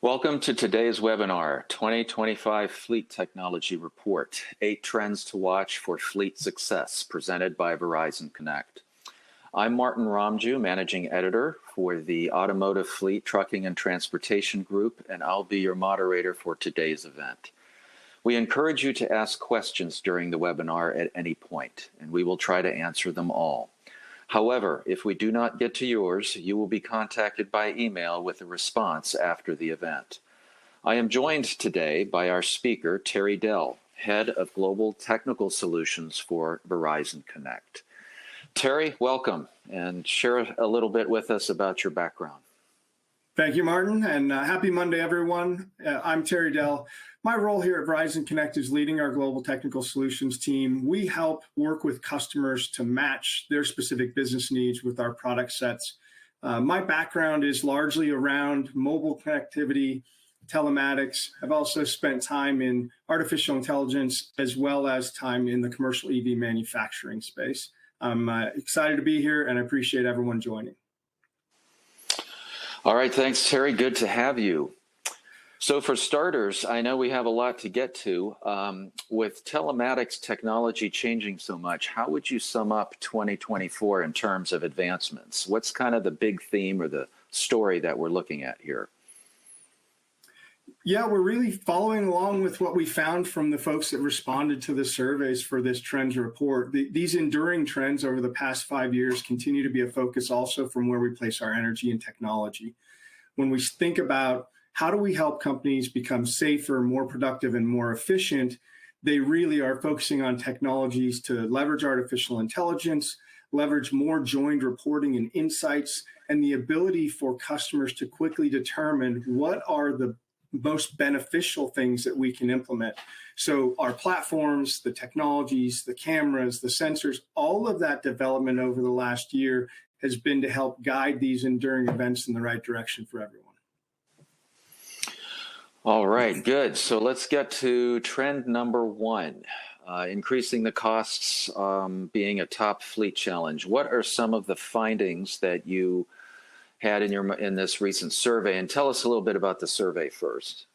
Welcome to today's webinar, 2025 Fleet Technology Report, 8 Trends to Watch for Fleet Success, presented by Verizon Connect. I'm Martin Ramju, Managing Editor for the Automotive Fleet Trucking and Transportation Group, and I'll be your moderator for today's event. We encourage you to ask questions during the webinar at any point, and we will try to answer them all. However, if we do not get to yours, you will be contacted by email with a response after the event. I am joined today by our speaker, Terry Dell, Head of Global Technical Solutions for Verizon Connect. Terry, welcome, and share a little bit with us about your background. Thank you, Martin, and happy Monday, everyone. I'm Terry Dell. My role here at Verizon Connect is leading our global technical solutions team. We help work with customers to match their specific business needs with our product sets. My background is largely around mobile connectivity, telematics. I've also spent time in artificial intelligence as well as time in the commercial EV manufacturing space. I'm excited to be here and I appreciate everyone joining. All right, thanks, Terry. Good to have you. So for starters, I know we have a lot to get to. With telematics technology changing so much, how would you sum up 2024 in terms of advancements? What's kind of the big theme or the story that we're looking at here? Yeah, we're really following along with what we found from the folks that responded to the surveys for this trends report. These enduring trends over the past 5 years continue to be a focus also from where we place our energy and technology. When we think about how do we help companies become safer, more productive, and more efficient, they really are focusing on technologies to leverage artificial intelligence, leverage more joined reporting and insights, and the ability for customers to quickly determine what are the most beneficial things that we can implement. So our platforms, the technologies, the cameras, the sensors, all of that development over the last year has been to help guide these enduring events in the right direction for everyone. All right, good. So let's get to trend number one, increasing the costs being a top fleet challenge. What are some of the findings that you had in this recent survey? And tell us a little bit about the survey first.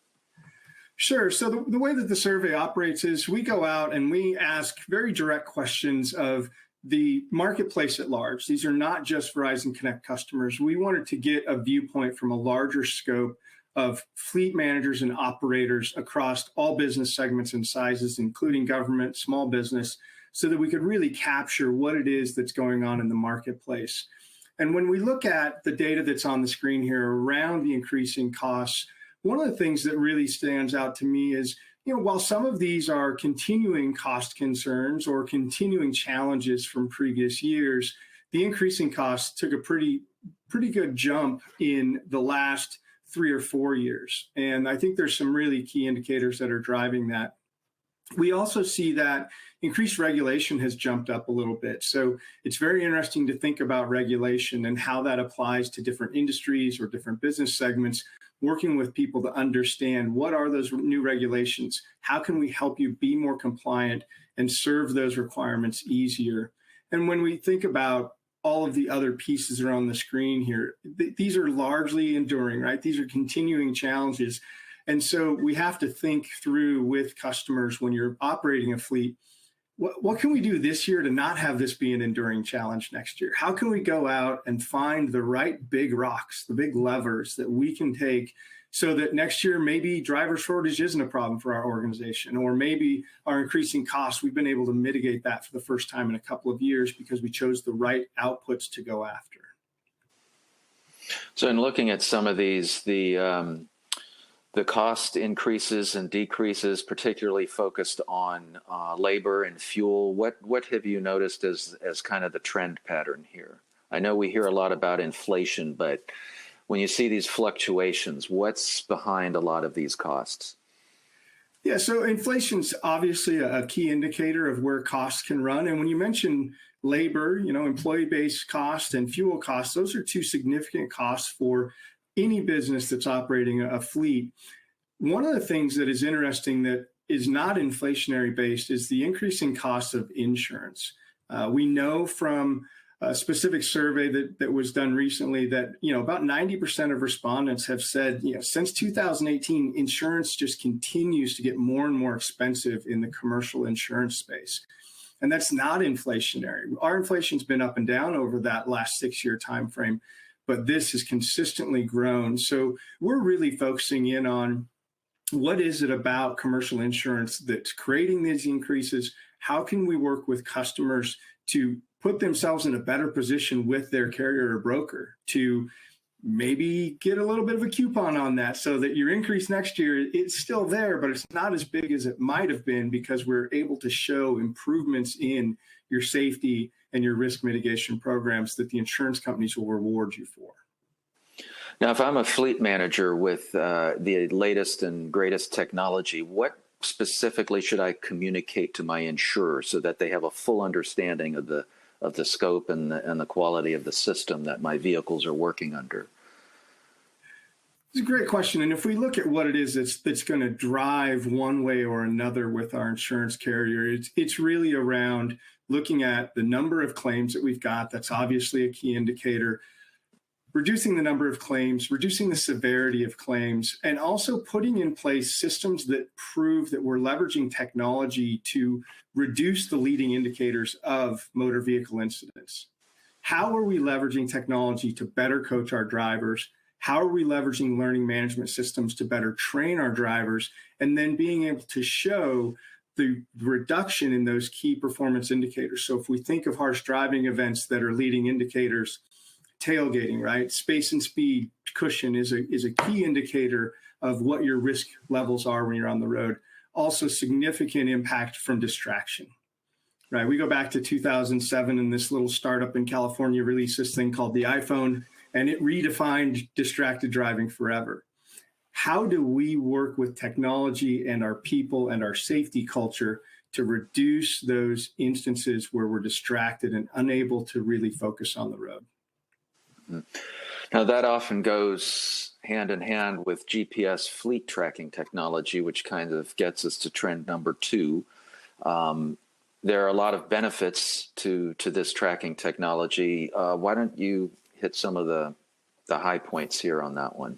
Sure. So the way that the survey operates is we go out and we ask very direct questions of the marketplace at large. These are not just Verizon Connect customers. We wanted to get a viewpoint from a larger scope of fleet managers and operators across all business segments and sizes, including government, small business, so that we could really capture what it is that's going on in the marketplace. And when we look at the data that's on the screen here around the increasing costs, one of the things that really stands out to me is, while some of these are continuing cost concerns or continuing challenges from previous years, the increasing costs took a pretty good jump in the last 3 or 4 years. And I think there's some really key indicators that are driving that. We also see that increased regulation has jumped up a little bit. So it's very interesting to think about regulation and how that applies to different industries or different business segments, working with people to understand what are those new regulations, how can we help you be more compliant and serve those requirements easier. And when we think about all of the other pieces that are on the screen here, these are largely enduring, right? These are continuing challenges. And so we have to think through with customers when you're operating a fleet, what can we do this year to not have this be an enduring challenge next year? How can we go out and find the right big rocks, the big levers that we can take so that next year maybe driver shortage isn't a problem for our organization, or maybe our increasing costs, we've been able to mitigate that for the first time in a couple of years because we chose the right outputs to go after. So in looking at some of these, the cost increases and decreases, particularly focused on labor and fuel, what have you noticed as kind of the trend pattern here? I know we hear a lot about inflation, but when you see these fluctuations, what's behind a lot of these costs? Yeah, so inflation's obviously a key indicator of where costs can run. And when you mention labor, employee-based cost and fuel costs, those are two significant costs for any business that's operating a fleet. One of the things that is interesting that is not inflationary based is the increasing cost of insurance. We know from a specific survey that was done recently that, about 90% of respondents have said, since 2018, insurance just continues to get more and more expensive in the commercial insurance space. And that's not inflationary. Our inflation's been up and down over that last 6-year time frame, but this has consistently grown. So we're really focusing in on what is it about commercial insurance that's creating these increases? How can we work with customers to put themselves in a better position with their carrier or broker to maybe get a little bit of a coupon on that so that your increase next year, it's still there, but it's not as big as it might have been because we're able to show improvements in your safety and your risk mitigation programs that the insurance companies will reward you for. Now, if I'm a fleet manager with the latest and greatest technology, what specifically should I communicate to my insurer so that they have a full understanding of the scope and the quality of the system that my vehicles are working under? It's a great question. And if we look at what it is that's going to drive one way or another with our insurance carrier, it's really around looking at the number of claims that we've got. That's obviously a key indicator. Reducing the number of claims, reducing the severity of claims, and also putting in place systems that prove that we're leveraging technology to reduce the leading indicators of motor vehicle incidents. How are we leveraging technology to better coach our drivers? How are we leveraging learning management systems to better train our drivers? And then being able to show the reduction in those key performance indicators. So if we think of harsh driving events that are leading indicators, tailgating, right? Space and speed cushion is a key indicator of what your risk levels are when you're on the road. Also significant impact from distraction, right? We go back to 2007 and this little startup in California released this thing called the iPhone, and it redefined distracted driving forever. How do we work with technology and our people and our safety culture to reduce those instances where we're distracted and unable to really focus on the road? Now, that often goes hand in hand with GPS fleet tracking technology, which kind of gets us to trend number 2. There are a lot of benefits to this tracking technology. Why don't you hit some of the high points here on that one?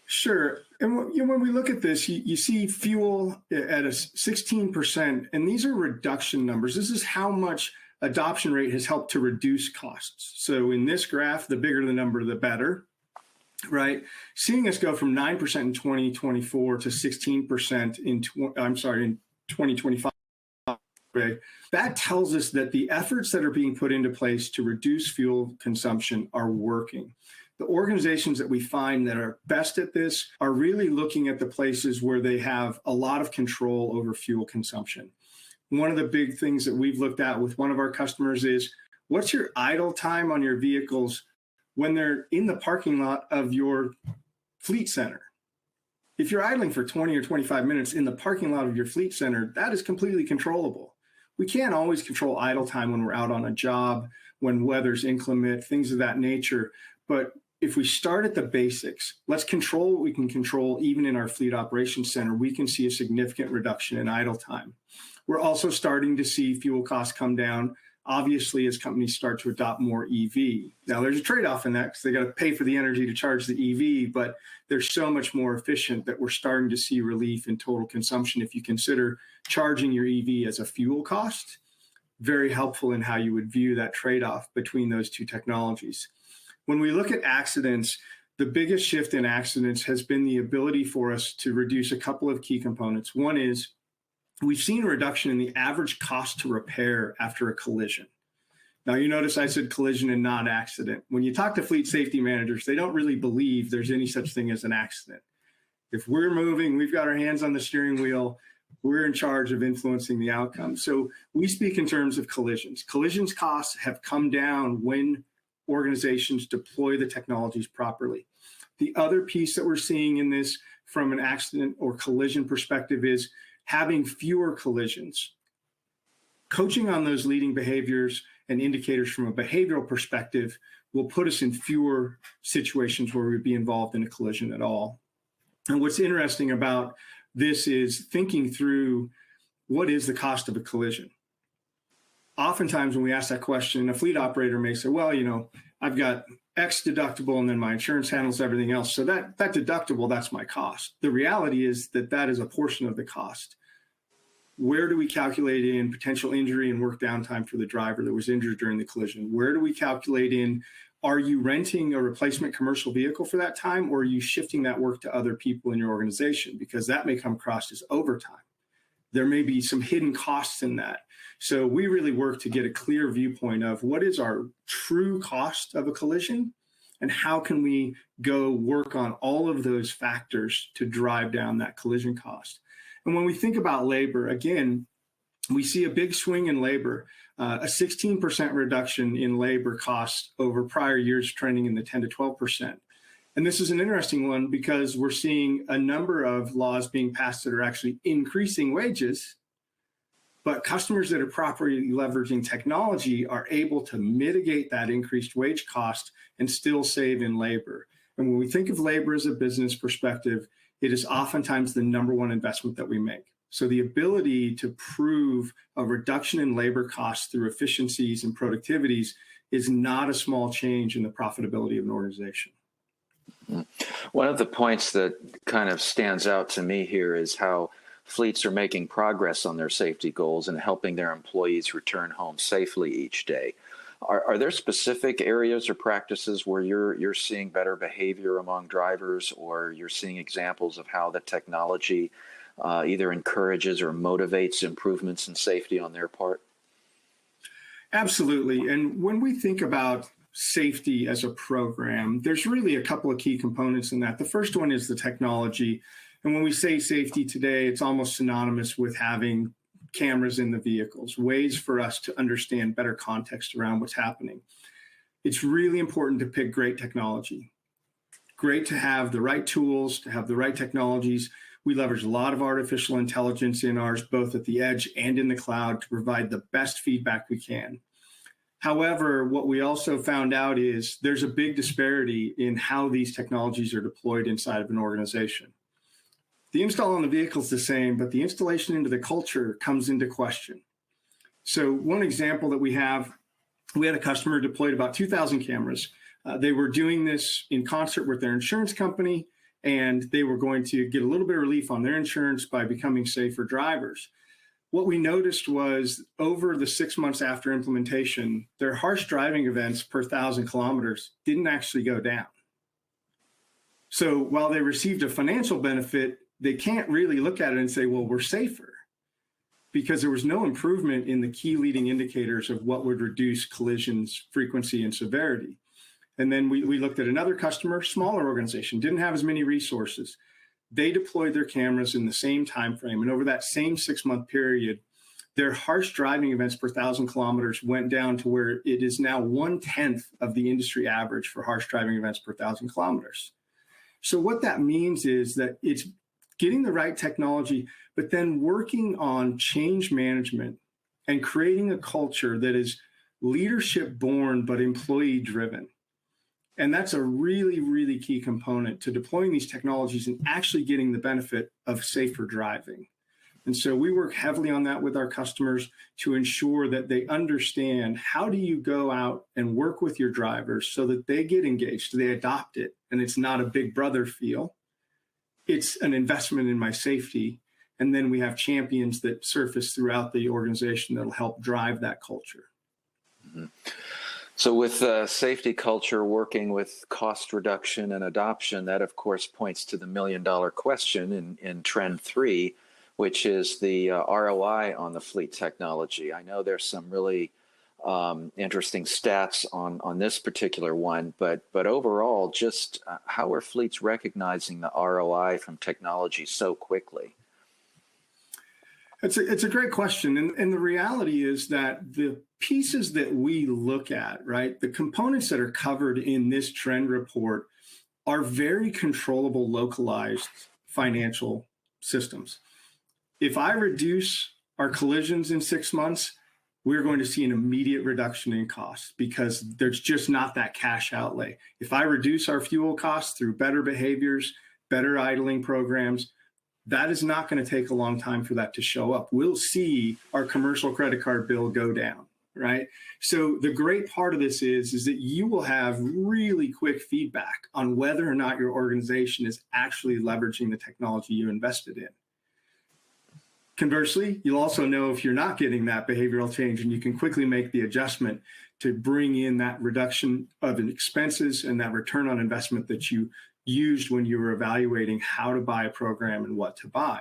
Sure. And when we look at this, you see fuel at a 16%, and these are reduction numbers. This is how much adoption rate has helped to reduce costs. So in this graph, the bigger the number, the better, right? Seeing us go from 9% in 2024 to 16% in 2025, right? That tells us that the efforts that are being put into place to reduce fuel consumption are working. The organizations that we find that are best at this are really looking at the places where they have a lot of control over fuel consumption. One of the big things that we've looked at with one of our customers is, what's your idle time on your vehicles when they're in the parking lot of your fleet center? If you're idling for 20 or 25 minutes in the parking lot of your fleet center, that is completely controllable. We can't always control idle time when we're out on a job, when weather's inclement, things of that nature. But if we start at the basics, let's control what we can control even in our fleet operations center, we can see a significant reduction in idle time. We're also starting to see fuel costs come down, obviously, as companies start to adopt more EV. Now, there's a trade-off in that because they got to pay for the energy to charge the EV, but they're so much more efficient that we're starting to see relief in total consumption. If you consider charging your EV as a fuel cost, very helpful in how you would view that trade-off between those two technologies. When we look at accidents, the biggest shift in accidents has been the ability for us to reduce a couple of key components. One is we've seen a reduction in the average cost to repair after a collision. Now, you notice I said collision and not accident. When you talk to fleet safety managers, they don't really believe there's any such thing as an accident. If we're moving, we've got our hands on the steering wheel, we're in charge of influencing the outcome. So we speak in terms of collisions. Collisions costs have come down when organizations deploy the technologies properly. The other piece that we're seeing in this from an accident or collision perspective is having fewer collisions. Coaching on those leading behaviors and indicators from a behavioral perspective will put us in fewer situations where we'd be involved in a collision at all. And what's interesting about this is thinking through what is the cost of a collision. oftentimes when we ask that question, a fleet operator may say, well, I've got X deductible and then my insurance handles everything else. So that deductible, that's my cost. The reality is that is a portion of the cost. Where do we calculate in potential injury and work downtime for the driver that was injured during the collision? Where do we calculate in, are you renting a replacement commercial vehicle for that time, or are you shifting that work to other people in your organization? Because that may come across as overtime. There may be some hidden costs in that. So we really work to get a clear viewpoint of what is our true cost of a collision and how can we go work on all of those factors to drive down that collision cost. And when we think about labor, again, we see a big swing in labor, a 16% reduction in labor costs over prior years, trending in the 10 to 12%. And this is an interesting one because we're seeing a number of laws being passed that are actually increasing wages, but customers that are properly leveraging technology are able to mitigate that increased wage cost and still save in labor. And when we think of labor as a business perspective, it is oftentimes the number one investment that we make. So the ability to prove a reduction in labor costs through efficiencies and productivities is not a small change in the profitability of an organization. One of the points that kind of stands out to me here is how fleets are making progress on their safety goals and helping their employees return home safely each day. Are there specific areas or practices where you're seeing better behavior among drivers, or you're seeing examples of how the technology either encourages or motivates improvements in safety on their part? Absolutely. And when we think about safety as a program, there's really a couple of key components in that. The first one is the technology. And when we say safety today, it's almost synonymous with having cameras in the vehicles, ways for us to understand better context around what's happening. It's really important to pick great technology. Great to have the right tools, to have the right technologies. We leverage a lot of artificial intelligence in ours, both at the edge and in the cloud, to provide the best feedback we can. However, what we also found out is there's a big disparity in how these technologies are deployed inside of an organization. The install on the vehicle is the same, but the installation into the culture comes into question. So one example that we had a customer deployed about 2,000 cameras. They were doing this in concert with their insurance company, and they were going to get a little bit of relief on their insurance by becoming safer drivers. What we noticed was over the 6 months after implementation, their harsh driving events per 1,000 kilometers didn't actually go down. So while they received a financial benefit, they can't really look at it and say, well, we're safer, because there was no improvement in the key leading indicators of what would reduce collisions frequency and severity. And then we looked at another customer, smaller organization, didn't have as many resources. They deployed their cameras in the same time frame, and over that same 6-month period, their harsh driving events per 1,000 kilometers went down to where it is now 1/10 of the industry average for harsh driving events per 1,000 kilometers. So what that means is that it's getting the right technology, but then working on change management and creating a culture that is leadership born but employee driven. And that's a really, really key component to deploying these technologies and actually getting the benefit of safer driving. And so we work heavily on that with our customers to ensure that they understand, how do you go out and work with your drivers so that they get engaged, they adopt it, and it's not a big brother feel. It's an investment in my safety. And then we have champions that surface throughout the organization that'll help drive that culture. Mm-hmm. So with safety culture working with cost reduction and adoption, that of course points to the $1 million question in Trend 3, which is the ROI on the fleet technology. I know there's some really interesting stats on this particular one, but overall, just how are fleets recognizing the ROI from technology so quickly? It's a great question. And the reality is that the pieces that we look at, right, the components that are covered in this trend report are very controllable, localized financial systems. If I reduce our collisions in 6 months, we're going to see an immediate reduction in costs because there's just not that cash outlay. If I reduce our fuel costs through better behaviors, better idling programs, that is not going to take a long time for that to show up. We'll see our commercial credit card bill go down, right? So the great part of this is that you will have really quick feedback on whether or not your organization is actually leveraging the technology you invested in. Conversely, you'll also know if you're not getting that behavioral change, and you can quickly make the adjustment to bring in that reduction of expenses and that return on investment that you used when you were evaluating how to buy a program and what to buy.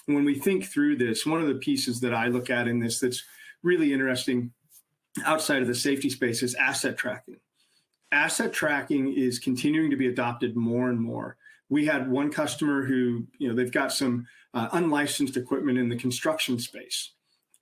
And when we think through this, one of the pieces that I look at in this that's really interesting outside of the safety space is asset tracking. Asset tracking is continuing to be adopted more and more. We had one customer who, they've got some unlicensed equipment in the construction space,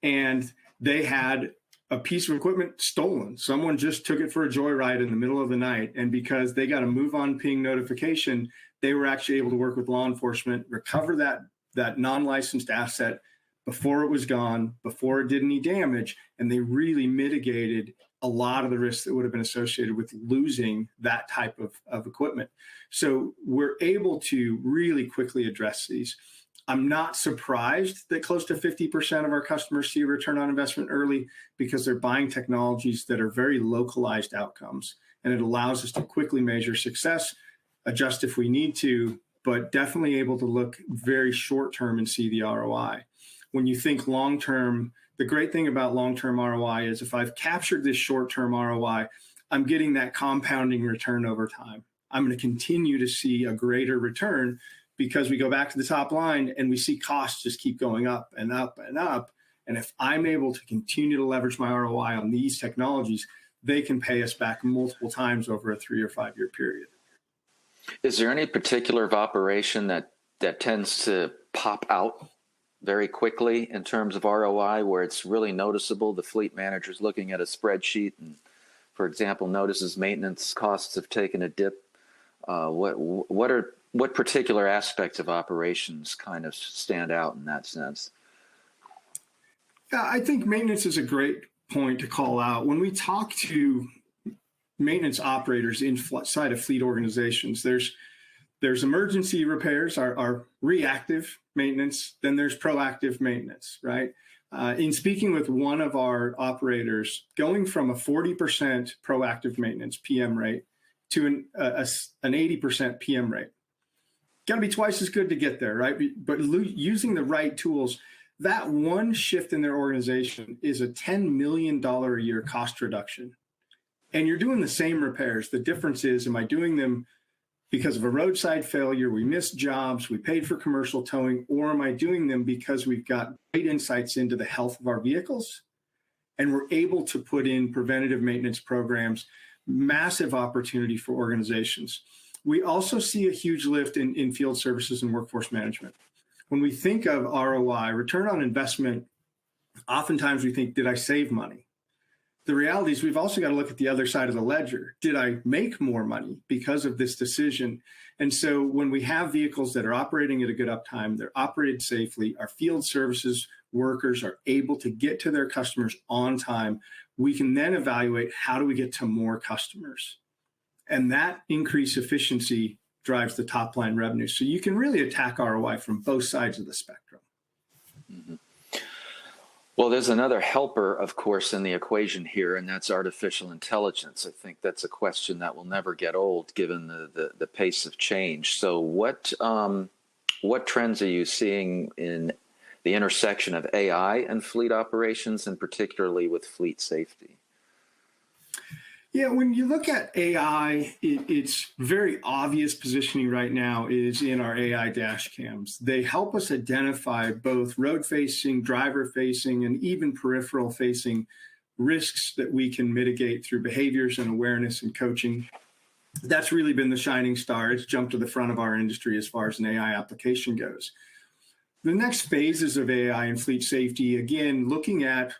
and they had a piece of equipment stolen. Someone just took it for a joyride in the middle of the night. And because they got a move on ping notification, they were actually able to work with law enforcement, recover that non-licensed asset before it was gone, before it did any damage. And they really mitigated a lot of the risks that would have been associated with losing that type of equipment. So we're able to really quickly address these. I'm not surprised that close to 50% of our customers see a return on investment early, because they're buying technologies that are very localized outcomes. And it allows us to quickly measure success, adjust if we need to, but definitely able to look very short term and see the ROI. When you think long term, the great thing about long-term ROI is if I've captured this short-term ROI, I'm getting that compounding return over time. I'm going to continue to see a greater return, because we go back to the top line and we see costs just keep going up and up and up. And if I'm able to continue to leverage my ROI on these technologies, they can pay us back multiple times over a 3 or 5 year period. Is there any particular operation that tends to pop out very quickly in terms of ROI, where it's really noticeable? The fleet manager's looking at a spreadsheet and, for example, notices maintenance costs have taken a dip. What particular aspects of operations kind of stand out in that sense? Yeah, I think maintenance is a great point to call out. When we talk to maintenance operators inside of fleet organizations, there's emergency repairs, our reactive maintenance, then there's proactive maintenance, right? In speaking with one of our operators, going from a 40% proactive maintenance PM rate to an 80% PM rate, got to be twice as good to get there, right? But using the right tools, that one shift in their organization is a $10 million a year cost reduction. And you're doing the same repairs. The difference is, am I doing them because of a roadside failure, we missed jobs, we paid for commercial towing, or am I doing them because we've got great insights into the health of our vehicles and we're able to put in preventative maintenance programs? Massive opportunity for organizations. We also see a huge lift in field services and workforce management. When we think of ROI, return on investment, oftentimes we think, did I save money? The reality is we've also got to look at the other side of the ledger. Did I make more money because of this decision? And so when we have vehicles that are operating at a good uptime, they're operated safely, our field services workers are able to get to their customers on time, we can then evaluate, how do we get to more customers? And that increased efficiency drives the top line revenue. So you can really attack ROI from both sides of the spectrum. Mm-hmm. Well, there's another helper, of course, in the equation here, and that's artificial intelligence. I think that's a question that will never get old, given the pace of change. So what trends are you seeing in the intersection of AI and fleet operations, and particularly with fleet safety? Yeah, when you look at AI, its very obvious positioning right now is in our AI dash cams. They help us identify both road-facing, driver-facing, and even peripheral-facing risks that we can mitigate through behaviors and awareness and coaching. That's really been the shining star. It's jumped to the front of our industry as far as an AI application goes. The next phases of AI and fleet safety, again, looking at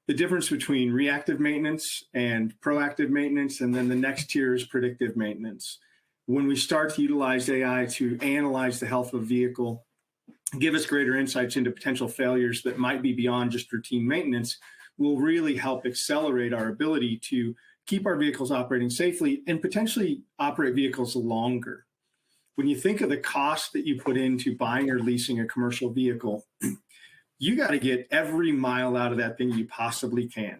the difference between reactive maintenance and proactive maintenance, and then the next tier is predictive maintenance. When we start to utilize AI to analyze the health of a vehicle, give us greater insights into potential failures that might be beyond just routine maintenance, will really help accelerate our ability to keep our vehicles operating safely and potentially operate vehicles longer. When you think of the cost that you put into buying or leasing a commercial vehicle, you got to get every mile out of that thing you possibly can.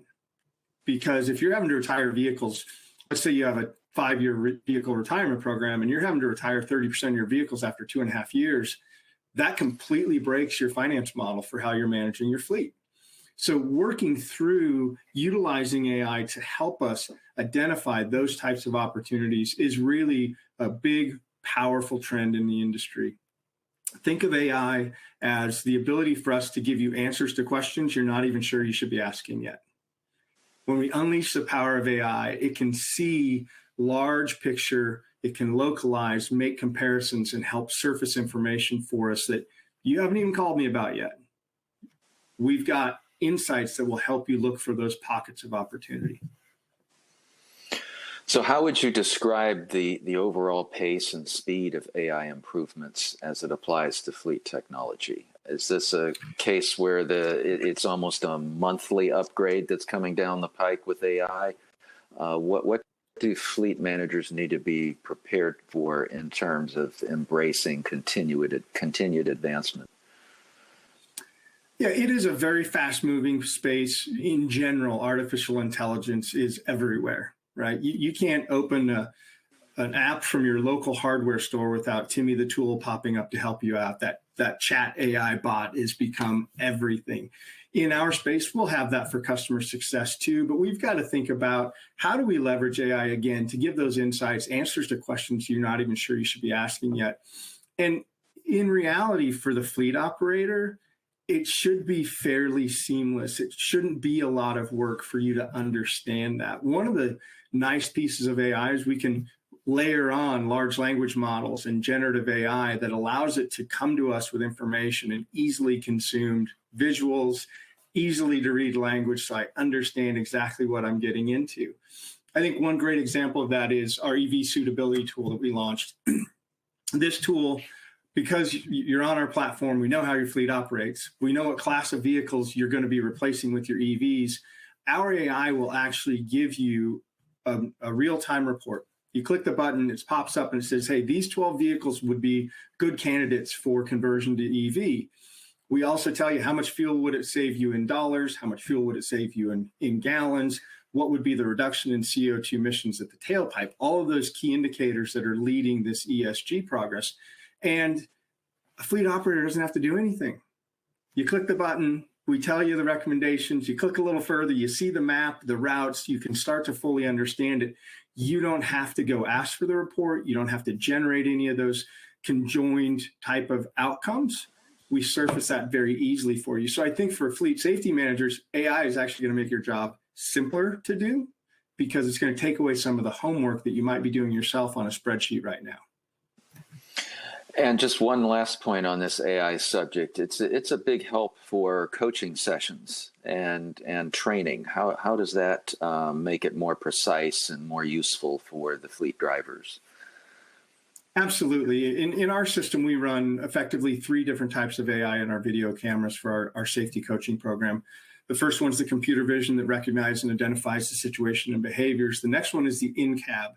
because if you're having to retire vehicles, let's say you have a 5-year vehicle retirement program and you're having to retire 30% of your vehicles after 2.5 years, that completely breaks your finance model for how you're managing your fleet. So working through utilizing AI to help us identify those types of opportunities is really a big, powerful trend in the industry. Think of AI as the ability for us to give you answers to questions you're not even sure you should be asking yet. When we unleash the power of AI, it can see large picture, it can localize, make comparisons, and help surface information for us that you haven't even called me about yet. We've got insights that will help you look for those pockets of opportunity. So how would you describe the overall pace and speed of AI improvements as it applies to fleet technology? Is this a case where it's almost a monthly upgrade that's coming down the pike with AI? What do fleet managers need to be prepared for in terms of embracing continued advancement? Yeah, it is a very fast-moving space. In general, artificial intelligence is everywhere, right? You can't open an app from your local hardware store without Timmy the tool popping up to help you out. That chat AI bot has become everything. In our space, we'll have that for customer success too, but we've got to think about how do we leverage AI again to give those insights, answers to questions you're not even sure you should be asking yet. And in reality, for the fleet operator, it should be fairly seamless. It shouldn't be a lot of work for you to understand that. One of the nice pieces of AI is we can layer on large language models and generative AI that allows it to come to us with information and easily consumed visuals, easily to read language, so I understand exactly what I'm getting into. I think one great example of that is our EV suitability tool that we launched. This tool, because you're on our platform, we know how your fleet operates, we know what class of vehicles you're going to be replacing with your EVs. Our AI will actually give you a real-time report. You click the button, it pops up and it says, hey, these 12 vehicles would be good candidates for conversion to EV. We also tell you how much fuel would it save you in dollars, how much fuel would it save you in gallons, what would be the reduction in CO2 emissions at the tailpipe, all of those key indicators that are leading this ESG progress. And a fleet operator doesn't have to do anything. You click the button, we tell you the recommendations, you click a little further, you see the map, the routes, you can start to fully understand it. You don't have to go ask for the report. You don't have to generate any of those conjoined type of outcomes. We surface that very easily for you. So I think for fleet safety managers, AI is actually going to make your job simpler to do because it's going to take away some of the homework that you might be doing yourself on a spreadsheet right now. And just one last point on this AI subject. It's a big help for coaching sessions and training. How does that make it more precise and more useful for the fleet drivers? Absolutely. In our system, we run effectively 3 different types of AI in our video cameras for our safety coaching program. The first one is the computer vision that recognizes and identifies the situation and behaviors. The next one is the in-cab.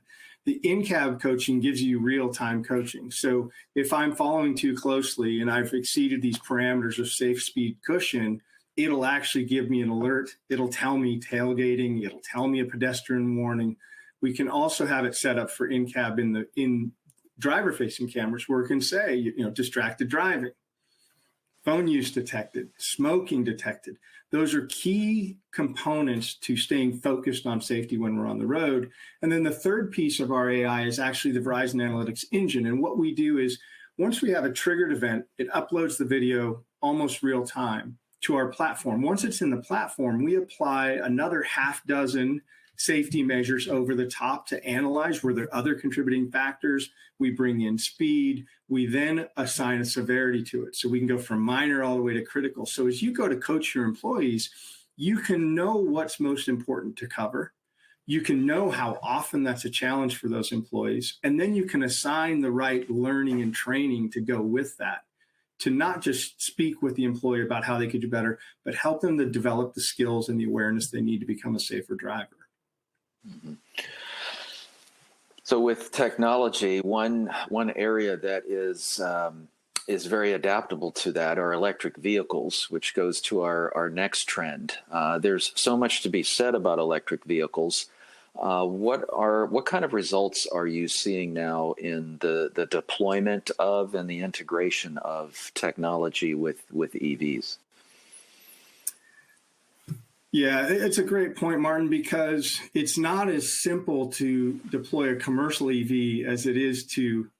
The in-cab coaching gives you real-time coaching. So if I'm following too closely and I've exceeded these parameters of safe speed cushion, it'll actually give me an alert. It'll tell me tailgating. It'll tell me a pedestrian warning. We can also have it set up for in-cab in driver-facing cameras where it can say, distracted driving, phone use detected, smoking detected. Those are key components to staying focused on safety when we're on the road. And then the third piece of our AI is actually the Verizon Analytics Engine. And what we do is once we have a triggered event, it uploads the video almost real time to our platform. Once it's in the platform, we apply another 6 safety measures over the top to analyze were there other contributing factors. We bring in speed. We then assign a severity to it. So we can go from minor all the way to critical. So as you go to coach your employees, you can know what's most important to cover. You can know how often that's a challenge for those employees. And then you can assign the right learning and training to go with that, to not just speak with the employee about how they could do better, but help them to develop the skills and the awareness they need to become a safer driver. Mm-hmm. So with technology, one area that is is very adaptable to that are electric vehicles, which goes to our next trend. There's so much to be said about electric vehicles. What kind of results are you seeing now in the deployment of and the integration of technology with EVs? Yeah, it's a great point, Martin, because it's not as simple to deploy a commercial EV as it is to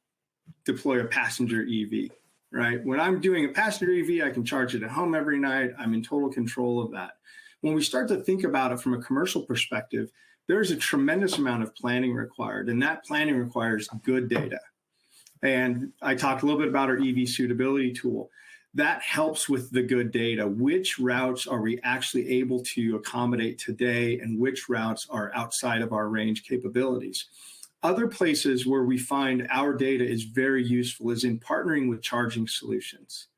deploy a passenger EV, right? When I'm doing a passenger EV, I can charge it at home every night. I'm in total control of that. When we start to think about it from a commercial perspective, there's a tremendous amount of planning required, and that planning requires good data. And I talked a little bit about our EV suitability tool. That helps with the good data. Which routes are we actually able to accommodate today, and which routes are outside of our range capabilities? Other places where we find our data is very useful is in partnering with charging solutions.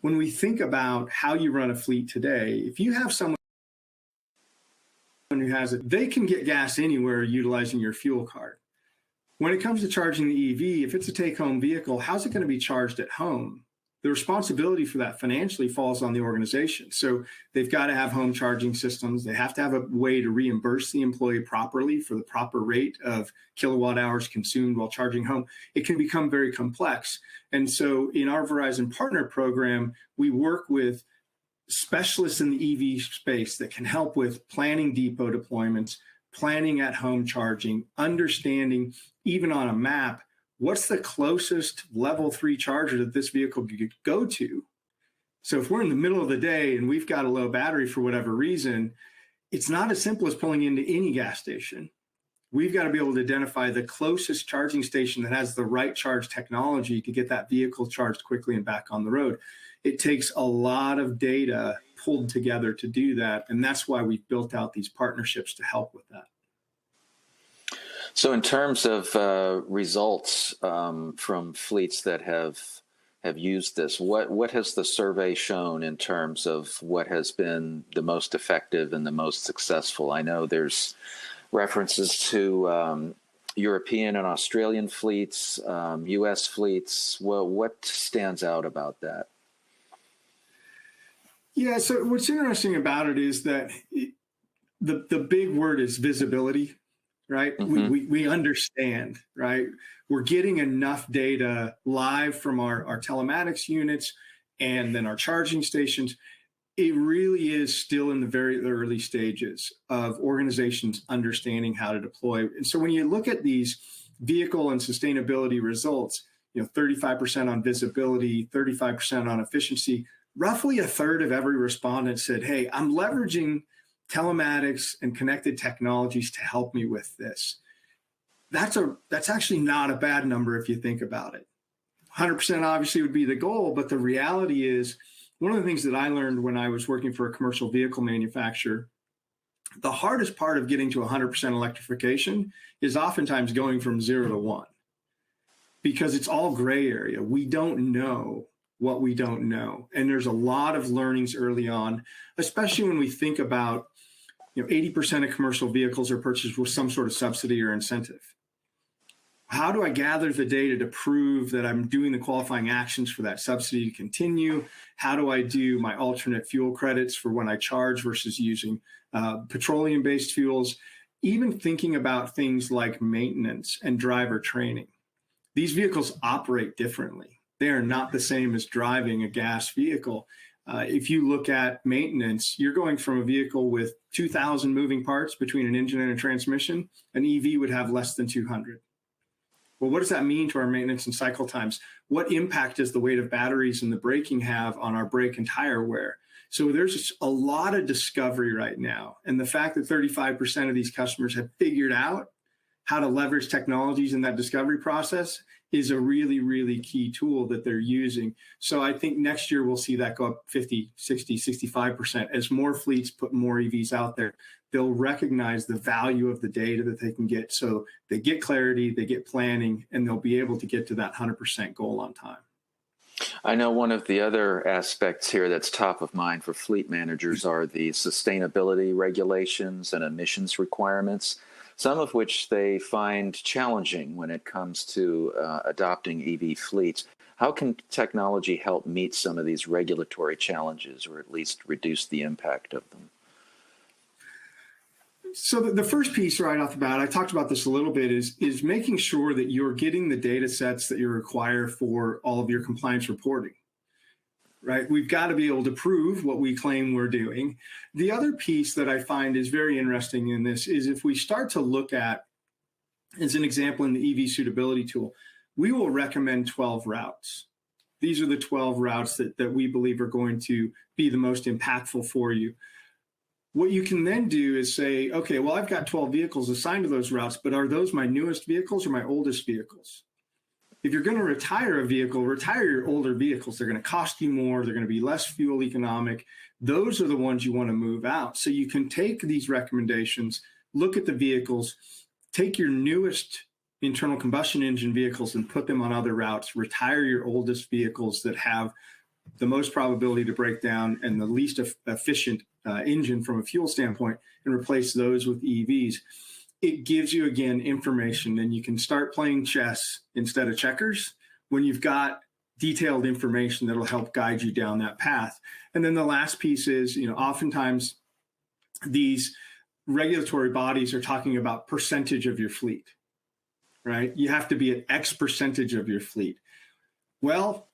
When we think about how you run a fleet today, if you have someone who has it, they can get gas anywhere utilizing your fuel card. When it comes to charging the EV, if it's a take-home vehicle, how's it going to be charged at home? The responsibility for that financially falls on the organization. So they've got to have home charging systems. They have to have a way to reimburse the employee properly for the proper rate of kilowatt hours consumed while charging home. It can become very complex. And so in our Verizon Partner Program, we work with specialists in the EV space that can help with planning depot deployments, planning at home charging, understanding even on a map, what's the closest level 3 charger that this vehicle could go to? So if we're in the middle of the day and we've got a low battery for whatever reason, it's not as simple as pulling into any gas station. We've got to be able to identify the closest charging station that has the right charge technology to get that vehicle charged quickly and back on the road. It takes a lot of data pulled together to do that. And that's why we've built out these partnerships to help with that. So in terms of results from fleets that have used this, what has the survey shown in terms of what has been the most effective and the most successful? I know there's references to European and Australian fleets, U.S. fleets. Well, what stands out about that? Yeah, so what's interesting about it is that the big word is visibility. Right? Mm-hmm. We understand, right? We're getting enough data live from our telematics units and then our charging stations. It really is still in the very early stages of organizations understanding how to deploy. And so when you look at these vehicle and sustainability results, 35% on visibility, 35% on efficiency, roughly a third of every respondent said, hey, I'm leveraging telematics and connected technologies to help me with this. That's actually not a bad number if you think about it. 100% obviously would be the goal, but the reality is one of the things that I learned when I was working for a commercial vehicle manufacturer, the hardest part of getting to 100% electrification is oftentimes going from 0 to 1 because it's all gray area. We don't know what we don't know. And there's a lot of learnings early on, especially when we think about 80% of commercial vehicles are purchased with some sort of subsidy or incentive. How do I gather the data to prove that I'm doing the qualifying actions for that subsidy to continue? How do I do my alternate fuel credits for when I charge versus using petroleum-based fuels? Even thinking about things like maintenance and driver training. These vehicles operate differently. They are not the same as driving a gas vehicle. If you look at maintenance, you're going from a vehicle with 2,000 moving parts between an engine and a transmission. An EV would have less than 200. Well, what does that mean to our maintenance and cycle times? What impact does the weight of batteries and the braking have on our brake and tire wear? So there's a lot of discovery right now. And the fact that 35% of these customers have figured out how to leverage technologies in that discovery process is a really, really key tool that they're using. So I think next year we'll see that go up 50, 60, 65%. As more fleets put more EVs out there, they'll recognize the value of the data that they can get. So they get clarity, they get planning, and they'll be able to get to that 100% goal on time. I know one of the other aspects here that's top of mind for fleet managers are the sustainability regulations and emissions requirements, some of which they find challenging when it comes to adopting EV fleets. How can technology help meet some of these regulatory challenges, or at least reduce the impact of them? So the first piece right off the bat, I talked about this a little bit, is making sure that you're getting the data sets that you require for all of your compliance reporting, right? We've got to be able to prove what we claim we're doing. The other piece that I find is very interesting in this is if we start to look at, as an example in the EV suitability tool, we will recommend 12 routes. These are the 12 routes that we believe are going to be the most impactful for you. What you can then do is say, okay, well, I've got 12 vehicles assigned to those routes, but are those my newest vehicles or my oldest vehicles? If you're going to retire a vehicle, retire your older vehicles. They're going to cost you more. They're going to be less fuel economic. Those are the ones you want to move out. So you can take these recommendations, look at the vehicles, take your newest internal combustion engine vehicles and put them on other routes, retire your oldest vehicles that have the most probability to break down and the least efficient engine from a fuel standpoint, and replace those with EVs. It gives you, again, information, and you can start playing chess instead of checkers when you've got detailed information that'll help guide you down that path. And then the last piece is, oftentimes these regulatory bodies are talking about percentage of your fleet, right? You have to be at X percentage of your fleet. Well,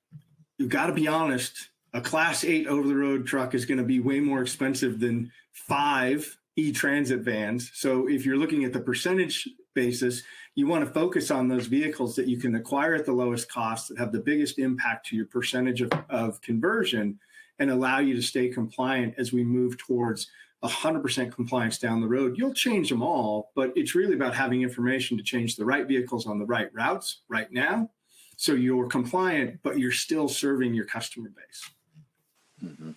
you've got to be honest. A Class 8 over-the-road truck is going to be way more expensive than 5 E-Transit vans. So if you're looking at the percentage basis, you want to focus on those vehicles that you can acquire at the lowest cost, that have the biggest impact to your percentage of conversion, and allow you to stay compliant as we move towards 100% compliance down the road. You'll change them all, but it's really about having information to change the right vehicles on the right routes right now. So you're compliant, but you're still serving your customer base. Mm-hmm.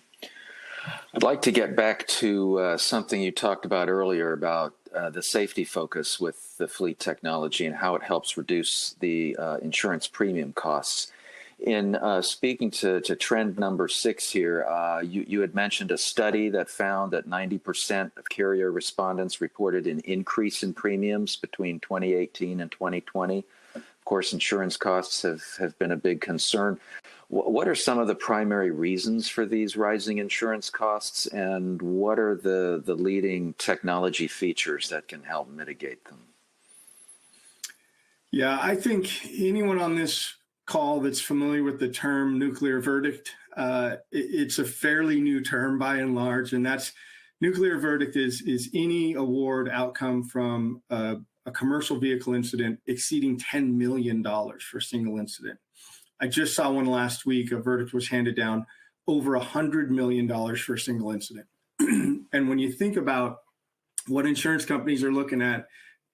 I'd like to get back to something you talked about earlier about the safety focus with the fleet technology and how it helps reduce the insurance premium costs. In speaking to trend number 6 here, you had mentioned a study that found that 90% of carrier respondents reported an increase in premiums between 2018 and 2020. Of course, insurance costs have been a big concern. What are some of the primary reasons for these rising insurance costs, and what are the leading technology features that can help mitigate them? Yeah, I think anyone on this call that's familiar with the term nuclear verdict, it's a fairly new term by and large, and that's nuclear verdict is any award outcome from a commercial vehicle incident exceeding $10 million for a single incident. I just saw one last week. A verdict was handed down over $100 million for a single incident. And when you think about what insurance companies are looking at,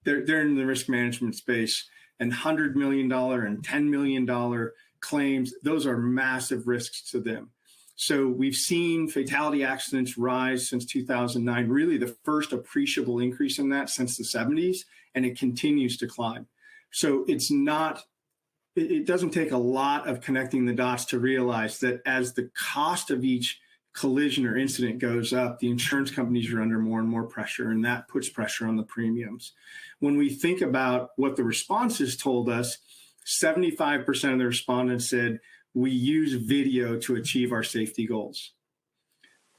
they're in the risk management space, and $100 million and $10 million claims, those are massive risks to them. So we've seen fatality accidents rise since 2009, really the first appreciable increase in that since the 70s, and it continues to climb. So it doesn't take a lot of connecting the dots to realize that as the cost of each collision or incident goes up, the insurance companies are under more and more pressure, and that puts pressure on the premiums. When we think about what the responses told us, 75% of the respondents said, we use video to achieve our safety goals.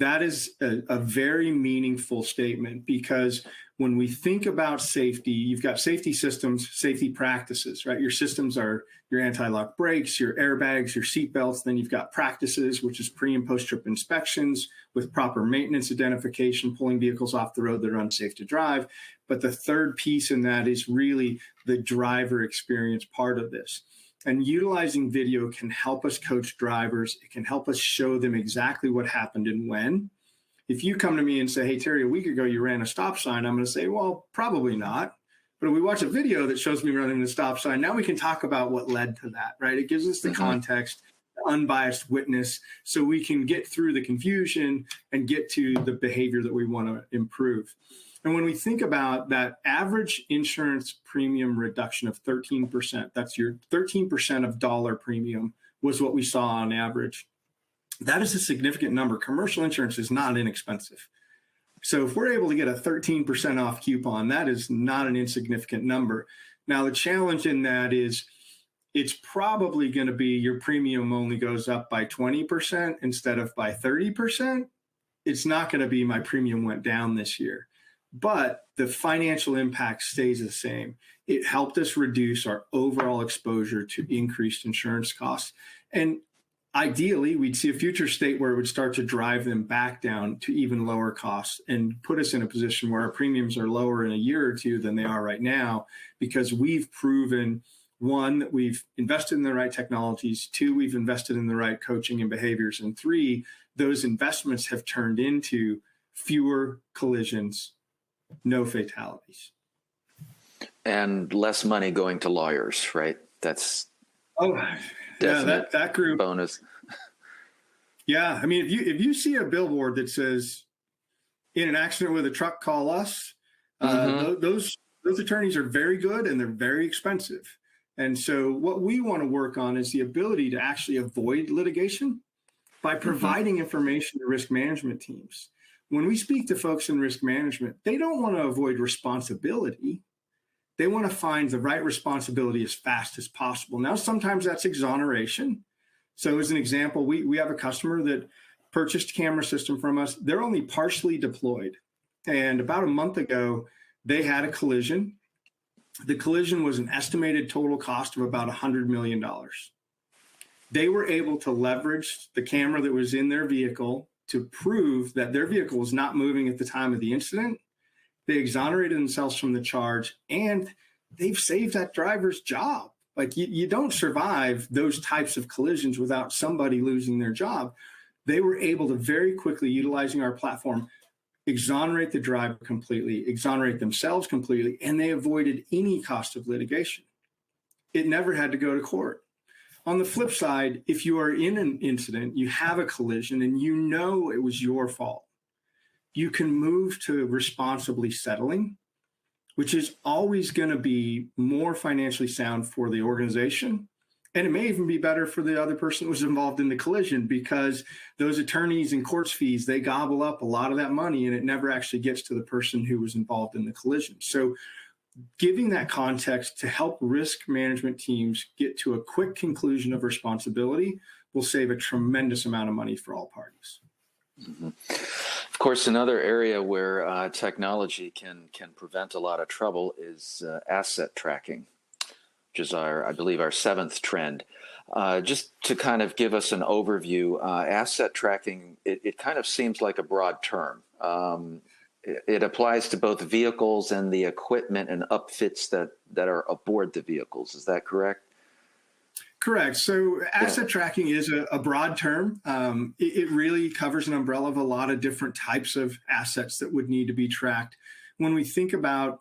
That is a very meaningful statement, because when we think about safety, you've got safety systems, safety practices, right? Your systems are your anti-lock brakes, your airbags, your seat belts. Then you've got practices, which is pre and post-trip inspections with proper maintenance identification, pulling vehicles off the road that are unsafe to drive. But the third piece in that is really the driver experience part of this. And utilizing video can help us coach drivers. It can help us show them exactly what happened and when. If you come to me and say, hey, Terry, a week ago you ran a stop sign, I'm going to say, well, probably not. But if we watch a video that shows me running the stop sign, now we can talk about what led to that, right? It gives us the context, the unbiased witness, so we can get through the confusion and get to the behavior that we want to improve. And when we think about that average insurance premium reduction of 13%, that's your 13% of dollar premium was what we saw on average. That is a significant number. Commercial insurance is not inexpensive. So if we're able to get a 13% off coupon, that is not an insignificant number. Now, the challenge in that is it's probably going to be your premium only goes up by 20% instead of by 30%. It's not going to be my premium went down this year, but the financial impact stays the same. It helped us reduce our overall exposure to increased insurance costs. And ideally, we'd see a future state where it would start to drive them back down to even lower costs and put us in a position where our premiums are lower in a year or two than they are right now, because we've proven, one, that we've invested in the right technologies, two, we've invested in the right coaching and behaviors, and three, those investments have turned into fewer collisions, no fatalities. And less money going to lawyers, right? That's that group bonus. Yeah, I mean, if you see a billboard that says, "In an accident with a truck, call us," those attorneys are very good and they're very expensive. And so, what we want to work on is the ability to actually avoid litigation by providing information to risk management teams. When we speak to folks in risk management, they don't want to avoid responsibility. They want to find the right responsibility as fast as possible. Now, sometimes that's exoneration. So as an example, we have a customer that purchased a camera system from us. They're only partially deployed. And about a month ago, they had a collision. The collision was an estimated total cost of about $100 million. They were able to leverage the camera that was in their vehicle to prove that their vehicle was not moving at the time of the incident. They exonerated themselves from the charge, and they've saved that driver's job. Like, you don't survive those types of collisions without somebody losing their job. They were able to very quickly, utilizing our platform, exonerate the driver completely, exonerate themselves completely, and they avoided any cost of litigation. It never had to go to court. On the flip side, if you are in an incident, you have a collision, and you know it was your fault, you can move to responsibly settling, which is always going to be more financially sound for the organization. And it may even be better for the other person who was involved in the collision, because those attorneys and courts fees, they gobble up a lot of that money, and it never actually gets to the person who was involved in the collision. So giving that context to help risk management teams get to a quick conclusion of responsibility will save a tremendous amount of money for all parties. Of course, another area where technology can prevent a lot of trouble is asset tracking, which is I believe our seventh trend. Just to kind of give us an overview, asset tracking, it kind of seems like a broad term. It applies to both vehicles and the equipment and upfits that are aboard the vehicles. Is that correct? Correct. So asset tracking is a broad term. It really covers an umbrella of a lot of different types of assets that would need to be tracked. When we think about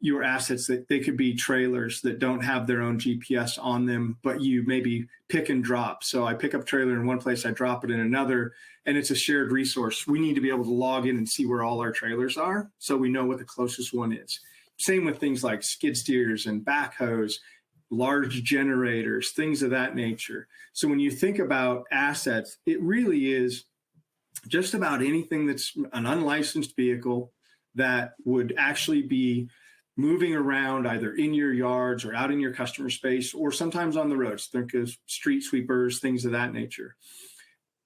your assets, that they could be trailers that don't have their own GPS on them, but you maybe pick and drop. So I pick up a trailer in one place, I drop it in another, and it's a shared resource. We need to be able to log in and see where all our trailers are, so we know what the closest one is. Same with things like skid steers and backhoes, large generators, things of that nature. So when you think about assets, it really is just about anything that's an unlicensed vehicle that would actually be moving around either in your yards or out in your customer space, or sometimes on the roads. Think of street sweepers, things of that nature.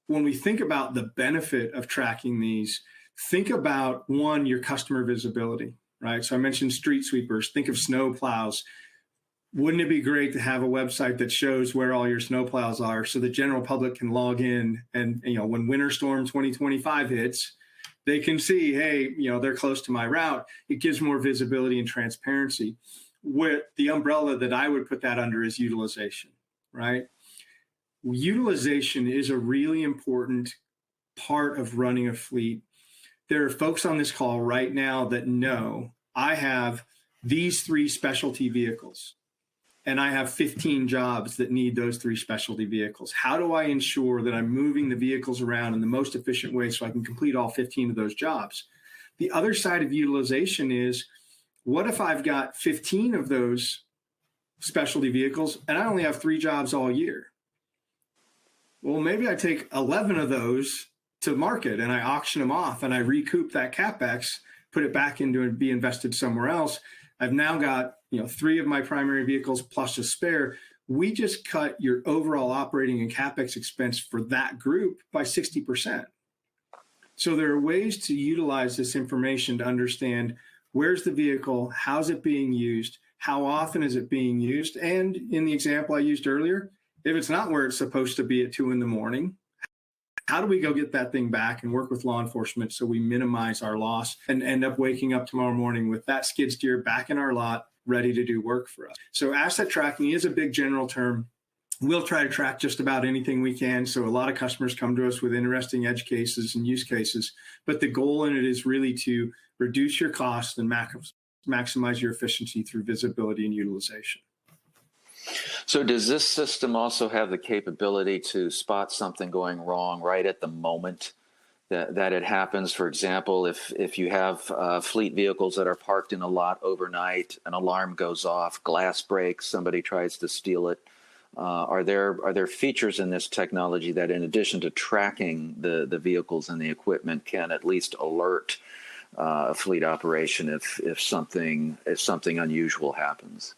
When we think about the benefit of tracking these, think about, one, your customer visibility, right? So I mentioned street sweepers. Think of snow plows. Wouldn't it be great to have a website that shows where all your snow plows are, so the general public can log in, and when Winter Storm 2025 hits, they can see, hey, they're close to my route. It gives more visibility and transparency. With the umbrella that I would put that under is utilization, right? Utilization is a really important part of running a fleet. There are folks on this call right now that know I have these 3 specialty vehicles, and I have 15 jobs that need those 3 specialty vehicles. How do I ensure that I'm moving the vehicles around in the most efficient way so I can complete all 15 of those jobs? The other side of utilization is, what if I've got 15 of those specialty vehicles and I only have 3 jobs all year? Well, maybe I take 11 of those to market and I auction them off and I recoup that CapEx, put it back into and be invested somewhere else. I've now got 3 of my primary vehicles plus a spare. we just cut your overall operating and CapEx expense for that group by 60%. So there are ways to utilize this information to understand where's the vehicle, how's it being used, how often is it being used, and in the example I used earlier, if it's not where it's supposed to be at 2 a.m, how do we go get that thing back and work with law enforcement so we minimize our loss and end up waking up tomorrow morning with that skid steer back in our lot, ready to do work for us? So asset tracking is a big general term. We'll try to track just about anything we can. So a lot of customers come to us with interesting edge cases and use cases, but the goal in it is really to reduce your costs and maximize your efficiency through visibility and utilization. So does this system also have the capability to spot something going wrong right at the moment that it happens? For example, if you have fleet vehicles that are parked in a lot overnight, an alarm goes off, glass breaks, somebody tries to steal it. Are there features in this technology that, in addition to tracking the vehicles and the equipment, can at least alert a fleet operation if something unusual happens?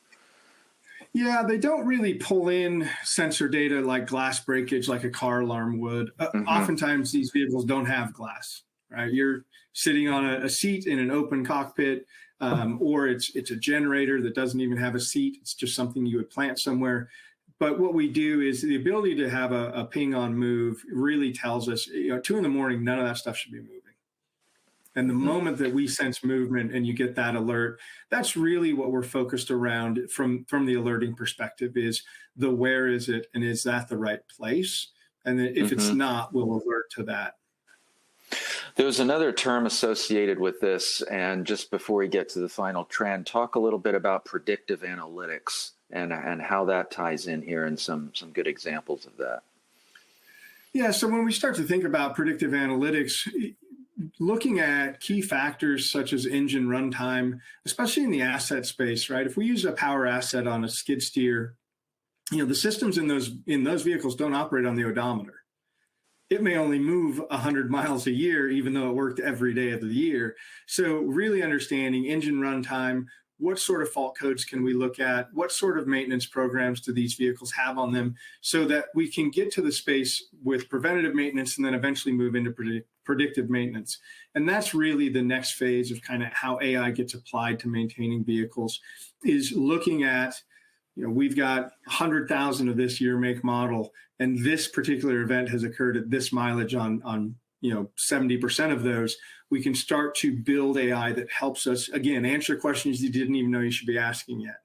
Yeah, they don't really pull in sensor data like glass breakage like a car alarm would. Oftentimes, these vehicles don't have glass, right? You're sitting on a seat in an open cockpit, or it's a generator that doesn't even have a seat. It's just something you would plant somewhere. But what we do is the ability to have a ping on move really tells us, 2 a.m, none of that stuff should be moving. And the moment that we sense movement and you get that alert, that's really what we're focused around from the alerting perspective is the where is it and is that the right place? And then if it's not, we'll alert to that. There's another term associated with this. And just before we get to the final trend, talk a little bit about predictive analytics and how that ties in here and some good examples of that. Yeah, so when we start to think about predictive analytics, looking at key factors such as engine runtime, especially in the asset space, right? If we use a power asset on a skid steer, the systems in those vehicles don't operate on the odometer. It may only move 100 miles a year, even though it worked every day of the year. So really understanding engine runtime, what sort of fault codes can we look at? What sort of maintenance programs do these vehicles have on them so that we can get to the space with preventative maintenance and then eventually move into predictive maintenance? And that's really the next phase of kind of how AI gets applied to maintaining vehicles is looking at, we've got 100,000 of this year, make, model, and this particular event has occurred at this mileage on 70% of those. We can start to build AI that helps us, again, answer questions you didn't even know you should be asking yet.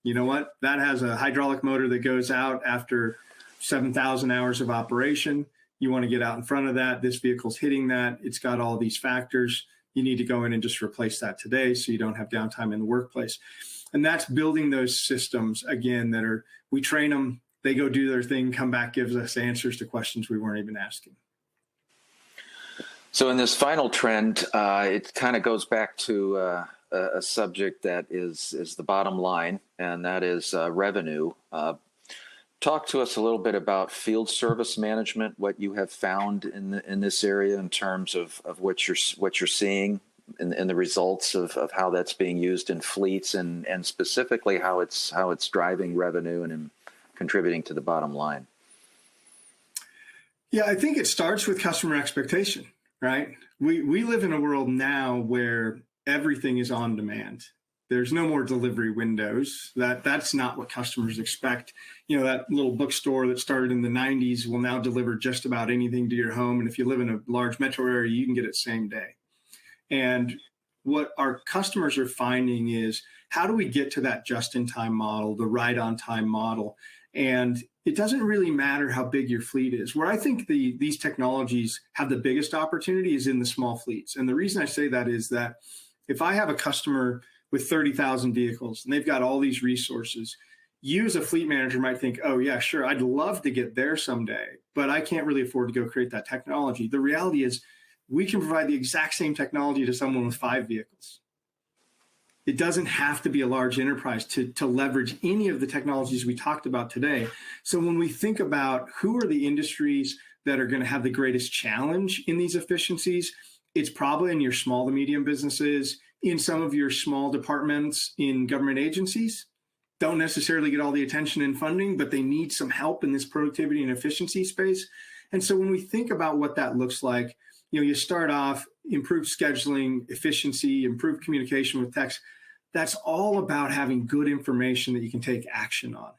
You know what? That has a hydraulic motor that goes out after 7,000 hours of operation. You want to get out in front of that. This vehicle's hitting that. It's got all these factors. You need to go in and just replace that today so you don't have downtime in the workplace. And that's building those systems, again, we train them, they go do their thing, come back, gives us answers to questions we weren't even asking. So in this final trend, it kind of goes back to a subject that is the bottom line, and that is revenue. Talk to us a little bit about field service management, what you have found in this area in terms of what you're seeing in the results of how that's being used in fleets, and specifically how it's driving revenue and contributing to the bottom line. Yeah, I think it starts with customer expectation. Right? We live in a world now where everything is on demand. There's no more delivery windows. That's not what customers expect. That little bookstore that started in the 90s will now deliver just about anything to your home. And if you live in a large metro area, you can get it same day. And what our customers are finding is, how do we get to that just-in-time model, the right-on-time model? And it doesn't really matter how big your fleet is. Where I think these technologies have the biggest opportunity is in the small fleets. And the reason I say that is that if I have a customer with 30,000 vehicles and they've got all these resources, you as a fleet manager might think, oh yeah, sure, I'd love to get there someday, but I can't really afford to go create that technology. The reality is we can provide the exact same technology to someone with 5 vehicles. It doesn't have to be a large enterprise to leverage any of the technologies we talked about today. So when we think about who are the industries that are going to have the greatest challenge in these efficiencies, it's probably in your small to medium businesses, in some of your small departments in government agencies, don't necessarily get all the attention and funding, but they need some help in this productivity and efficiency space. And so when we think about what that looks like, you start off improved scheduling, efficiency, improved communication with techs. That's all about having good information that you can take action on.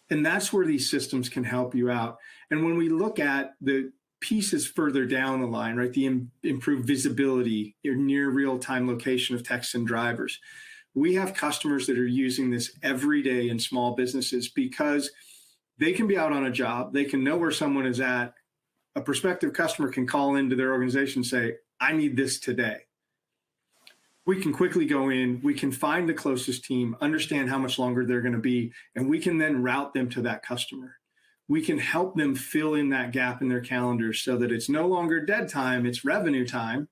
And that's where these systems can help you out. And when we look at the pieces further down the line, right, the improved visibility, your near real-time location of techs and drivers, we have customers that are using this every day in small businesses because they can be out on a job, they can know where someone is at. A prospective customer can call into their organization and say, I need this today. We can quickly go in, we can find the closest team, understand how much longer they're going to be, and we can then route them to that customer. We can help them fill in that gap in their calendars so that it's no longer dead time, it's revenue time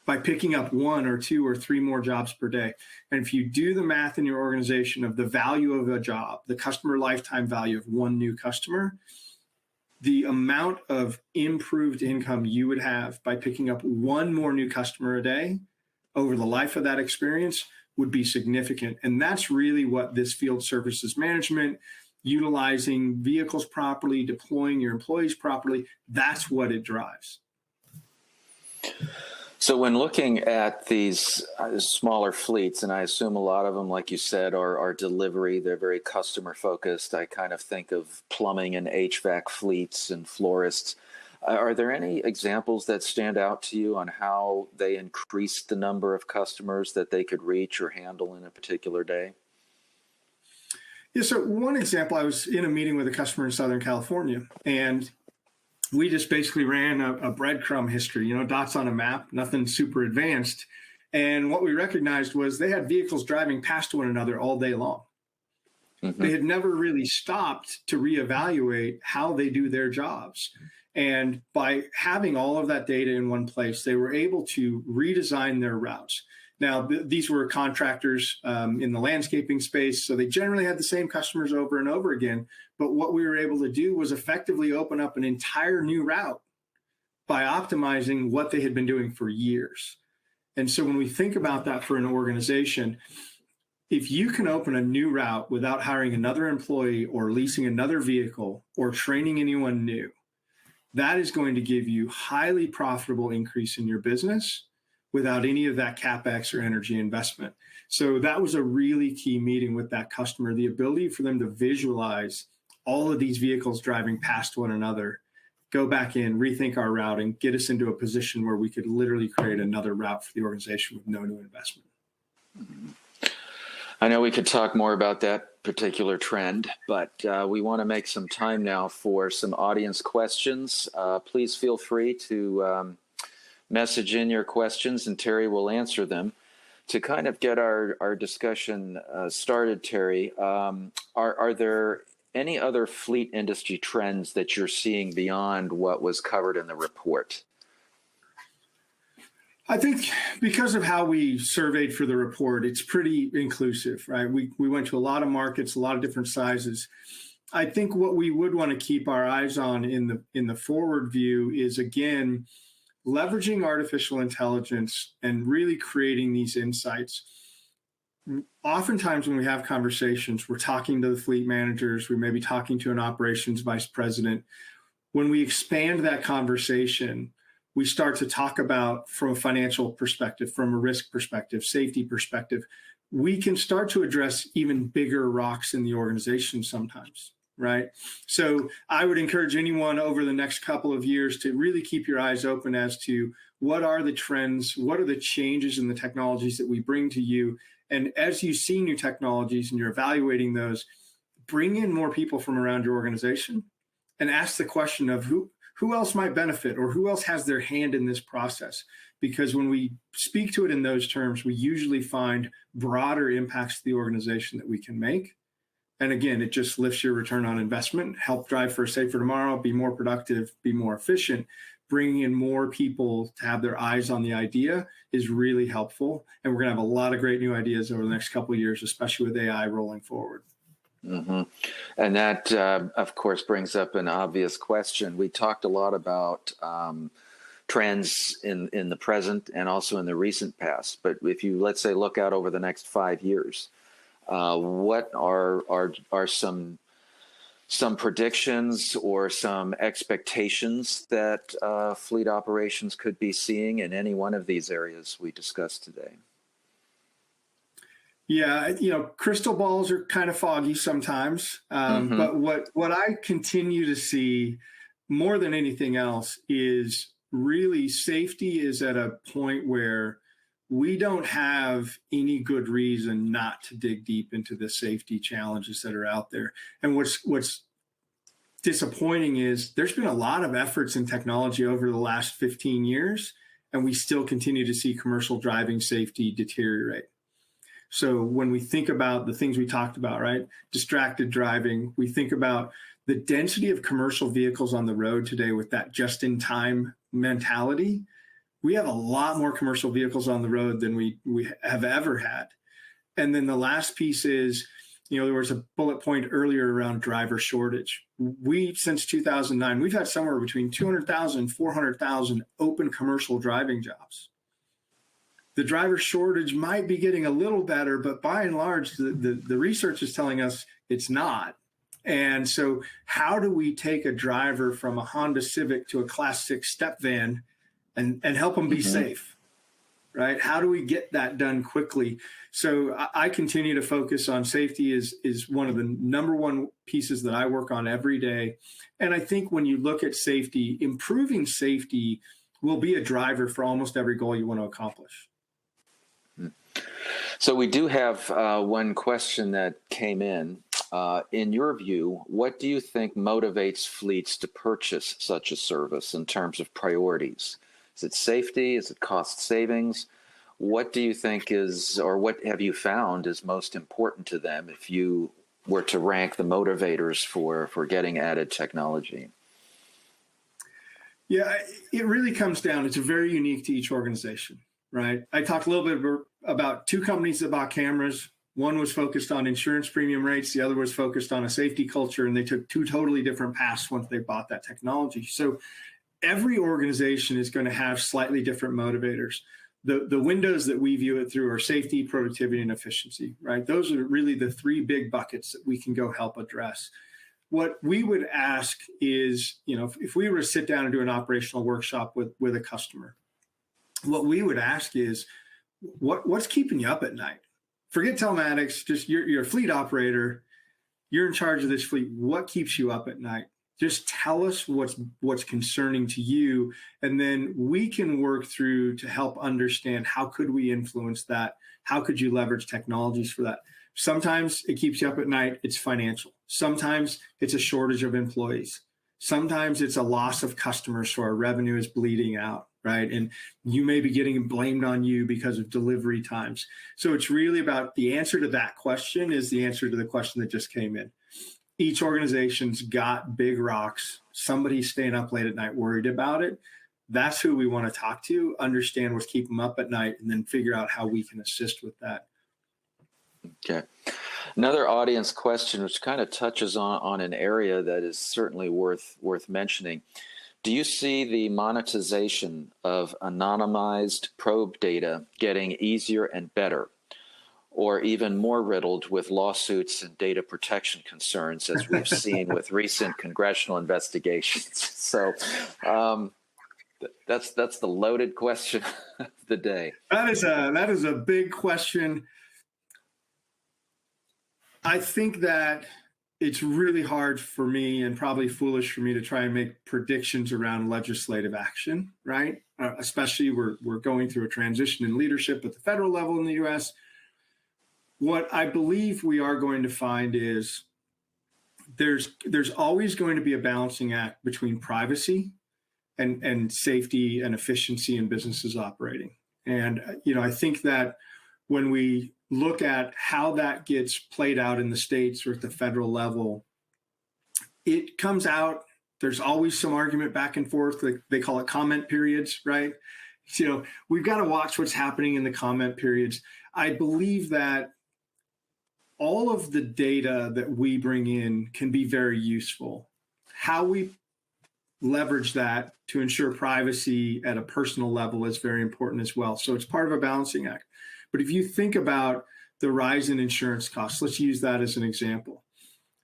by picking up 1 or 2 or 3 more jobs per day. And if you do the math in your organization of the value of a job, the customer lifetime value of one new customer, the amount of improved income you would have by picking up 1 more new customer a day over the life of that experience would be significant. And that's really what this field services management, utilizing vehicles properly, deploying your employees properly, that's what it drives. So when looking at these smaller fleets, and I assume a lot of them, like you said, are delivery, they're very customer focused. I kind of think of plumbing and HVAC fleets and florists. Are there any examples that stand out to you on how they increased the number of customers that they could reach or handle in a particular day? Yeah, so one example, I was in a meeting with a customer in Southern California, and we just basically ran a breadcrumb history, dots on a map, nothing super advanced. And what we recognized was they had vehicles driving past one another all day long. Mm-hmm. They had never really stopped to reevaluate how they do their jobs. And by having all of that data in one place, they were able to redesign their routes. Now, these were contractors in the landscaping space, so they generally had the same customers over and over again. But what we were able to do was effectively open up an entire new route by optimizing what they had been doing for years. And so when we think about that for an organization, if you can open a new route without hiring another employee or leasing another vehicle or training anyone new, that is going to give you highly profitable increase in your business without any of that CapEx or energy investment. So that was a really key meeting with that customer, the ability for them to visualize all of these vehicles driving past one another, go back in, rethink our routing, get us into a position where we could literally create another route for the organization with no new investment. I know we could talk more about that particular trend, but we want to make some time now for some audience questions. Please feel free to message in your questions and Terry will answer them. To kind of get our discussion started, Terry, are there any other fleet industry trends that you're seeing beyond what was covered in the report? I think because of how we surveyed for the report, it's pretty inclusive, right? We went to a lot of markets, a lot of different sizes. I think what we would want to keep our eyes on in the forward view is, again, leveraging artificial intelligence and really creating these insights. Oftentimes when we have conversations, we're talking to the fleet managers, we may be talking to an operations vice president. When we expand that conversation, we start to talk about, from a financial perspective, from a risk perspective, safety perspective, we can start to address even bigger rocks in the organization sometimes, right? So I would encourage anyone over the next couple of years to really keep your eyes open as to what are the trends, what are the changes in the technologies that we bring to you. And as you see new technologies and you're evaluating those, bring in more people from around your organization and ask the question of who else might benefit or who else has their hand in this process. Because when we speak to it in those terms, we usually find broader impacts to the organization that we can make. And again, it just lifts your return on investment, help drive for a safer tomorrow, be more productive, be more efficient. Bringing in more people to have their eyes on the idea is really helpful. And we're going to have a lot of great new ideas over the next couple of years, especially with AI rolling forward. Mm-hmm. And that, of course, brings up an obvious question. We talked a lot about trends in the present and also in the recent past. But if you, let's say, look out over the next 5 years, What are some predictions or some expectations that fleet operations could be seeing in any one of these areas we discussed today? Yeah, crystal balls are kind of foggy sometimes, Mm-hmm. but what I continue to see more than anything else is really safety is at a point where we don't have any good reason not to dig deep into the safety challenges that are out there. And what's disappointing is there's been a lot of efforts in technology over the last 15 years, and we still continue to see commercial driving safety deteriorate. So when we think about the things we talked about, right? Distracted driving, we think about the density of commercial vehicles on the road today with that just-in-time mentality. We have a lot more commercial vehicles on the road than we have ever had. And then the last piece is, there was a bullet point earlier around driver shortage. Since 2009, we've had somewhere between 200,000 and 400,000 open commercial driving jobs. The driver shortage might be getting a little better, but by and large, the research is telling us it's not. And so how do we take a driver from a Honda Civic to a Class 6 step van and help them be safe, right? How do we get that done quickly? So I continue to focus on safety is one of the number one pieces that I work on every day. And I think when you look at safety, improving safety will be a driver for almost every goal you want to accomplish. So we do have one question that came in. In your view, what do you think motivates fleets to purchase such a service in terms of priorities? Is it safety? Is it cost savings? What do you think is, or what have you found is most important to them if you were to rank the motivators for getting added technology? Yeah, it really comes down, it's very unique to each organization, right? I talked a little bit about two companies that bought cameras. One was focused on insurance premium rates. The other was focused on a safety culture, and they took two totally different paths once they bought that technology. So every organization is going to have slightly different motivators. The windows that we view it through are safety, productivity, and efficiency, right? Those are really the three big buckets that we can go help address. What we would ask is, if we were to sit down and do an operational workshop with a customer, what we would ask is, what's keeping you up at night? Forget telematics, just you're a fleet operator, you're in charge of this fleet. What keeps you up at night? Just tell us what's concerning to you, and then we can work through to help understand how could we influence that? How could you leverage technologies for that? Sometimes it keeps you up at night, it's financial. Sometimes it's a shortage of employees. Sometimes it's a loss of customers, so our revenue is bleeding out, right? And you may be getting blamed on you because of delivery times. So it's really about the answer to that question is the answer to the question that just came in. Each organization's got big rocks. Somebody's staying up late at night worried about it. That's who we want to talk to, understand what's keeping them up at night, and then figure out how we can assist with that. Okay. Another audience question, which kind of touches on an area that is certainly worth mentioning. Do you see the monetization of anonymized probe data getting easier and better, or even more riddled with lawsuits and data protection concerns, as we've seen with recent congressional investigations? So that's the loaded question of the day. That is a big question. I think that it's really hard for me and probably foolish for me to try and make predictions around legislative action, right? Especially we're going through a transition in leadership at the federal level in the U.S. What I believe we are going to find is there's always going to be a balancing act between privacy and safety and efficiency in businesses operating. And, I think that when we look at how that gets played out in the states or at the federal level, it comes out, there's always some argument back and forth. They call it comment periods, right? We've got to watch what's happening in the comment periods. I believe that all of the data that we bring in can be very useful. How we leverage that to ensure privacy at a personal level is very important as well. So it's part of a balancing act. But if you think about the rise in insurance costs. Let's use that as an example.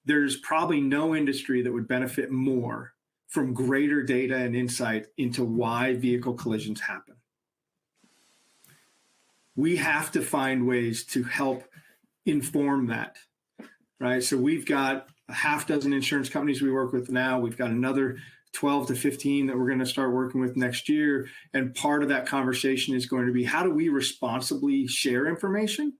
There's probably no industry that would benefit more from greater data and insight into why vehicle collisions happen. We have to find ways to help inform that, right? So we've got a half dozen insurance companies we work with now. We've got another 12 to 15 that we're going to start working with next year. And part of that conversation is going to be, how do we responsibly share information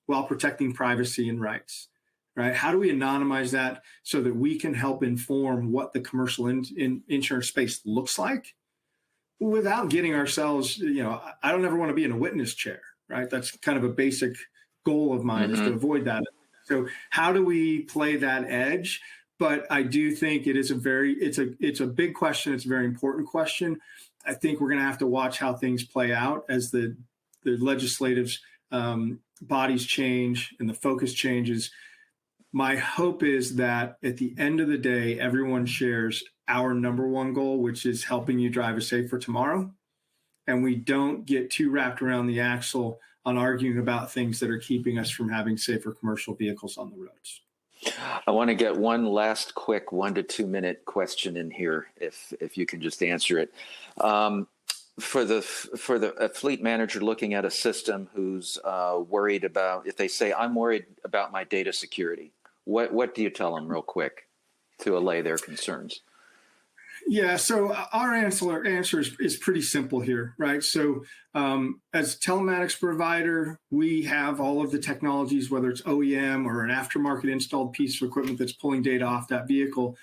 while protecting privacy and rights, right? How do we anonymize that so that we can help inform what the commercial insurance space looks like without getting ourselves, I don't ever want to be in a witness chair, right? That's kind of a basic goal of mine, is to avoid that. So how do we play that edge? But I do think it is it's a big question. It's a very important question. I think we're going to have to watch how things play out as the legislative bodies change and the focus changes. My hope is that at the end of the day, everyone shares our number one goal, which is helping you drive a safer tomorrow. And we don't get too wrapped around the axle on arguing about things that are keeping us from having safer commercial vehicles on the roads. I want to get one last quick 1 to 2 minute question in here, if you can just answer it. For the fleet manager looking at a system who's worried about, if they say, I'm worried about my data security, what do you tell them real quick to allay their concerns? Yeah, so our answer is pretty simple here, right? So as a telematics provider, we have all of the technologies, whether it's OEM or an aftermarket installed piece of equipment that's pulling data off that vehicle.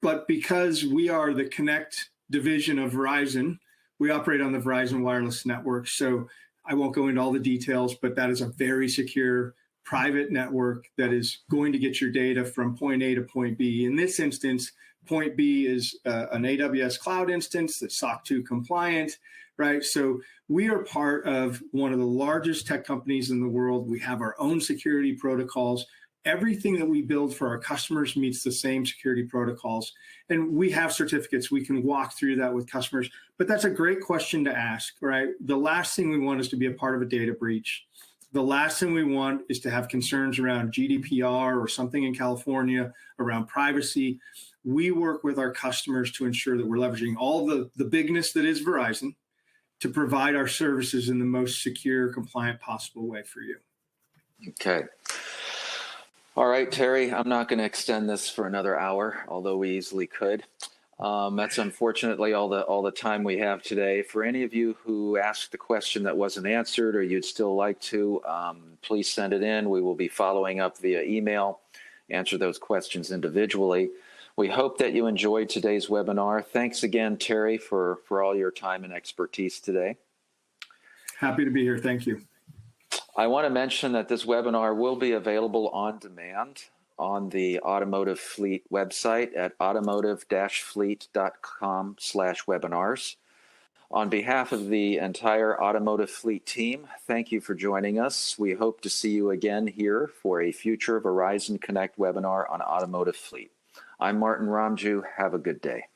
But because we are the Connect division of Verizon, we operate on the Verizon Wireless Network. So I won't go into all the details, but that is a very secure private network that is going to get your data from point A to point B. In this instance, point B is an AWS cloud instance that's SOC 2 compliant, right? So we are part of one of the largest tech companies in the world. We have our own security protocols. Everything that we build for our customers meets the same security protocols. And we have certificates. We can walk through that with customers. But that's a great question to ask, right? The last thing we want is to be a part of a data breach. The last thing we want is to have concerns around GDPR or something in California around privacy. We work with our customers to ensure that we're leveraging all the bigness that is Verizon to provide our services in the most secure, compliant possible way for you. Okay. All right, Terry, I'm not going to extend this for another hour, although we easily could. That's unfortunately all the time we have today. For any of you who asked the question that wasn't answered or you'd still like to, please send it in. We will be following up via email, answer those questions individually. We hope that you enjoyed today's webinar. Thanks again, Terry, for all your time and expertise today. Happy to be here. Thank you. I want to mention that this webinar will be available on demand on the Automotive Fleet website at automotive-fleet.com/webinars. On behalf of the entire Automotive Fleet team, thank you for joining us. We hope to see you again here for a future Verizon Connect webinar on Automotive Fleet. I'm Martin Ramju. Have a good day.